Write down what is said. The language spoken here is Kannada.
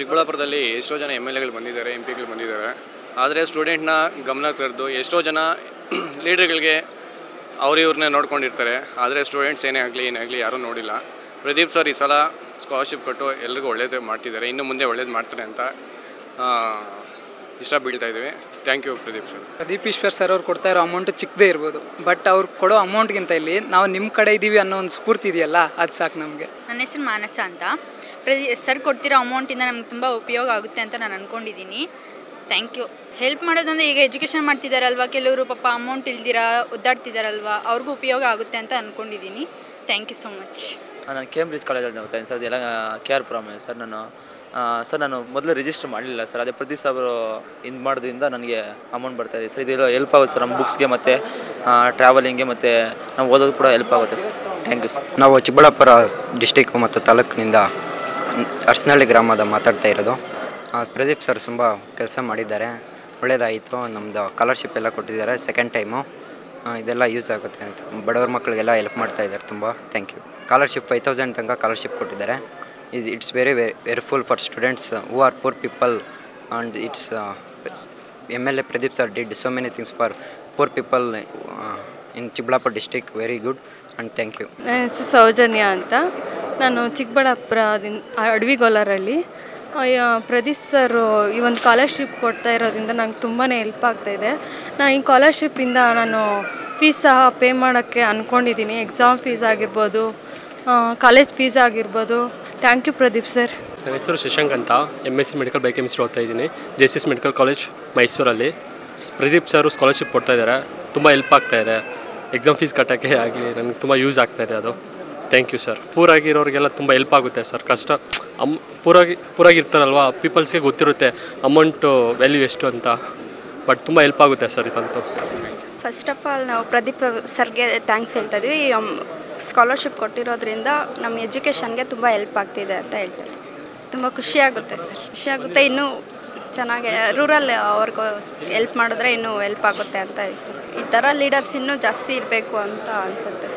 ಚಿಕ್ಕಬಳ್ಳಾಪುರದಲ್ಲಿ ಎಷ್ಟೋ ಜನ ಎಮ್ ಎಲ್ ಎಗಳು ಬಂದಿದ್ದಾರೆ, ಎಂ ಪಿಗಳು ಬಂದಿದ್ದಾರೆ. ಆದರೆ ಸ್ಟೂಡೆಂಟ್ನ ಗಮನ ತರೆದು ಎಷ್ಟೋ ಜನ ಲೀಡರ್ಗಳಿಗೆ ಇವ್ರನ್ನೇ ನೋಡ್ಕೊಂಡಿರ್ತಾರೆ. ಆದರೆ ಸ್ಟೂಡೆಂಟ್ಸ್ ಏನೇ ಆಗಲಿ ಯಾರೂ ನೋಡಿಲ್ಲ. ಪ್ರದೀಪ್ ಸರ್ ಈ ಸಲ ಸ್ಕಾಲರ್ಶಿಪ್ ಕೊಟ್ಟು ಎಲ್ರಿಗೂ ಒಳ್ಳೇದು ಮಾಡ್ತಿದ್ದಾರೆ. ಇನ್ನು ಮುಂದೆ ಒಳ್ಳೇದು ಮಾಡ್ತಾರೆ ಅಂತ ಇಷ್ಟ ಬೀಳ್ತಾ ಇದ್ದೀವಿ. Thank you Pradeep sir. Pradeep Eshwar sir ಅವ್ರು ಕೊಡ್ತಾ ಇರೋ ಅಮೌಂಟು ಚಿಕ್ಕದೇ ಇರ್ಬೋದು, ಬಟ್ ಅವ್ರು ಕೊಡೋ ಅಮೌಂಟ್ಗಿಂತ ಇಲ್ಲಿ ನಾವು ನಿಮ್ಮ ಕಡೆ ಇದ್ದೀವಿ ಅನ್ನೋ ಒಂದು ಸ್ಫೂರ್ತಿ ಇದೆಯಲ್ಲ, ಅದು ಸಾಕು ನಮಗೆ. ನನ್ನ ಹೆಸರು ಮಾನಸ ಅಂತ. ಸರ್ ಕೊಡ್ತಿರೋ ಅಮೌಂಟಿಂದ ನಮ್ಗೆ ತುಂಬ ಉಪಯೋಗ ಆಗುತ್ತೆ ಅಂತ ನಾನು ಅಂದ್ಕೊಂಡಿದ್ದೀನಿ. Thank you. ಹೆಲ್ಪ್ ಮಾಡೋದಂದರೆ ಈಗ ಎಜುಕೇಷನ್ ಮಾಡ್ತಿದ್ದಾರಲ್ವ, ಕೆಲವರು ಪಾಪ ಅಮೌಂಟ್ ಇಲ್ದಿರಾ ಒದ್ದಾಡ್ತಿದ್ದಾರಲ್ವ, ಅವ್ರಿಗೂ ಉಪಯೋಗ ಆಗುತ್ತೆ ಅಂತ ಅಂದ್ಕೊಂಡಿದ್ದೀನಿ. Thank you so much. ನಾನು ಕೇಂಬ್ರಿಡ್ಜ್ ಕಾಲೇಜಲ್ಲಿ ಓದ್ತಾಯಿದ್ದೀನಿ ಸರ್. ಅದೆಲ್ಲ KR ಪುರಂ ಸರ್. ನಾನು ಮೊದಲು ರಿಜಿಸ್ಟರ್ ಮಾಡಲಿಲ್ಲ ಸರ್. ಅದೇ ಪ್ರತಿ ಅವರು ಇದು ಮಾಡೋದ್ರಿಂದ ನನಗೆ ಅಮೌಂಟ್ ಬರ್ತಾಯಿದೆ ಸರ್. ಇದೆಲ್ಲ ಹೆಲ್ಪ್ ಆಗುತ್ತೆ ಸರ್ ನಮ್ಮ ಬುಕ್ಸ್ಗೆ ಮತ್ತು ಟ್ರಾವೆಲಿಂಗ್ಗೆ ಮತ್ತು ನಾವು ಓದೋದು ಕೂಡ ಹೆಲ್ಪ್ ಆಗುತ್ತೆ ಸರ್. Thank you sir. ನಾವು ಚಿಕ್ಕಬಳ್ಳಾಪುರ ಡಿಸ್ಟಿಕ್ ಮತ್ತು ತಾಲೂಕಿನಿಂದ ಅರಸನಹಳ್ಳಿ ಗ್ರಾಮದ ಮಾತಾಡ್ತಾ ಇರೋದು. ಪ್ರದೀಪ್ ಸರ್ ತುಂಬ ಕೆಲಸ ಮಾಡಿದ್ದಾರೆ, ಒಳ್ಳೆಯದಾಯಿತು. ನಮ್ಮದು ಸ್ಕಾಲರ್ಶಿಪ್ ಎಲ್ಲ ಕೊಟ್ಟಿದ್ದಾರೆ ಸೆಕೆಂಡ್ ಟೈಮು. ಇದೆಲ್ಲ ಯೂಸ್ ಆಗುತ್ತೆ ಅಂತ ಬಡವ್ರ ಮಕ್ಕಳಿಗೆಲ್ಲ ಹೆಲ್ಪ್ ಮಾಡ್ತಾಯಿದ್ದಾರೆ ತುಂಬ. Thank you. ಸ್ಕಾಲರ್ಶಿಪ್ 5000 ತನಕ ಸ್ಕಾಲರ್ಶಿಪ್ ಕೊಟ್ಟಿದ್ದಾರೆ. It's very useful for students who are poor people and it's MLA Pradeep sir did so many things for poor people in Chikbalapur district. Very good and thank you. ನನ್ನ ಹೆಸರು ಸೌಜನ್ಯ ಅಂತ. ನಾನು ಚಿಕ್ಕಬಳ್ಳಾಪುರದಿಂದ ಅಡವಿಗೊಲ್ಲರಹಳ್ಳಿ. ಪ್ರದೀಪ್ ಸರ್ ಈ ಒಂದು ಸ್ಕಾಲರ್ಶಿಪ್ ಕೊಡ್ತಾ ಇರೋದ್ರಿಂದ ನಂಗೆ ತುಂಬಾ ಹೆಲ್ಪ್ ಆಗ್ತಾಯಿದೆ. ನಾನು ಈ ಸ್ಕಾಲರ್ಶಿಪ್ಪಿಂದ ನಾನು ಫೀಸ್ ಸಹ ಪೇ ಮಾಡೋಕ್ಕೆ ಅಂದ್ಕೊಂಡಿದ್ದೀನಿ. ಎಕ್ಸಾಮ್ ಫೀಸ್ ಆಗಿರ್ಬೋದು, ಕಾಲೇಜ್ ಫೀಸ್ ಆಗಿರ್ಬೋದು. Thank you Pradeep sir. ನನ್ನ ಹೆಸರು ಶಶಾಂಕ್ ಅಂತ. MSc ಮೆಡಿಕಲ್ ಬಯೋಕೆಮಿಸ್ಟ್ರಿ ಓದ್ತಾ ಇದ್ದೀನಿ JCS ಮೆಡಿಕಲ್ ಕಾಲೇಜ್ ಮೈಸೂರಲ್ಲಿ. ಪ್ರದೀಪ್ ಸರ್ ಸ್ಕಾಲರ್ಶಿಪ್ ಕೊಡ್ತಾಯಿದ್ದಾರೆ, ತುಂಬ ಹೆಲ್ಪ್ ಆಗ್ತಾಯಿದೆ. ಎಕ್ಸಾಮ್ ಫೀಸ್ ಕಟ್ಟೋಕ್ಕೆ ಆಗಲಿ ನನಗೆ ತುಂಬ ಯೂಸ್ ಆಗ್ತಾಯಿದೆ ಅದು. Thank you sir. ಪೂರಾಗಿರೋರಿಗೆಲ್ಲ ತುಂಬ ಹೆಲ್ಪ್ ಆಗುತ್ತೆ ಸರ್. ಕಷ್ಟ ಪೂರಾಗಿರ್ತಾರಲ್ವ, ಪೀಪಲ್ಸ್ಗೆ ಗೊತ್ತಿರುತ್ತೆ ಅಮೌಂಟು ವ್ಯಾಲ್ಯೂ ಎಷ್ಟು ಅಂತ. ಬಟ್ ತುಂಬ ಹೆಲ್ಪ್ ಆಗುತ್ತೆ ಸರ್ ಇದಂತೂ. ಫಸ್ಟ್ ಆಫ್ ಆಲ್ ನಾವು ಪ್ರದೀಪ್ ಸರ್ಗೆ ಥ್ಯಾಂಕ್ಸ್ ಹೇಳ್ತಾ ಇದ್ವಿ. ಸ್ಕಾಲರ್ಶಿಪ್ ಕೊಟ್ಟಿರೋದ್ರಿಂದ ನಮ್ಮ ಎಜುಕೇಷನ್ಗೆ ತುಂಬ ಹೆಲ್ಪ್ ಆಗ್ತಿದೆ ಅಂತ ಹೇಳ್ತಾರೆ. ತುಂಬ ಖುಷಿಯಾಗುತ್ತೆ ಸರ್. ಖುಷಿಯಾಗುತ್ತೆ. ಇನ್ನೂ ಚೆನ್ನಾಗಿ ರೂರಲ್ ಅವ್ರಿಗೂ ಹೆಲ್ಪ್ ಮಾಡಿದ್ರೆ ಇನ್ನೂ ಹೆಲ್ಪ್ ಆಗುತ್ತೆ ಅಂತ ಹೇಳ್ತೀನಿ. ಈ ಥರ ಲೀಡರ್ಸ್ ಇನ್ನೂ ಜಾಸ್ತಿ ಇರಬೇಕು ಅಂತ ಅನಿಸುತ್ತೆ.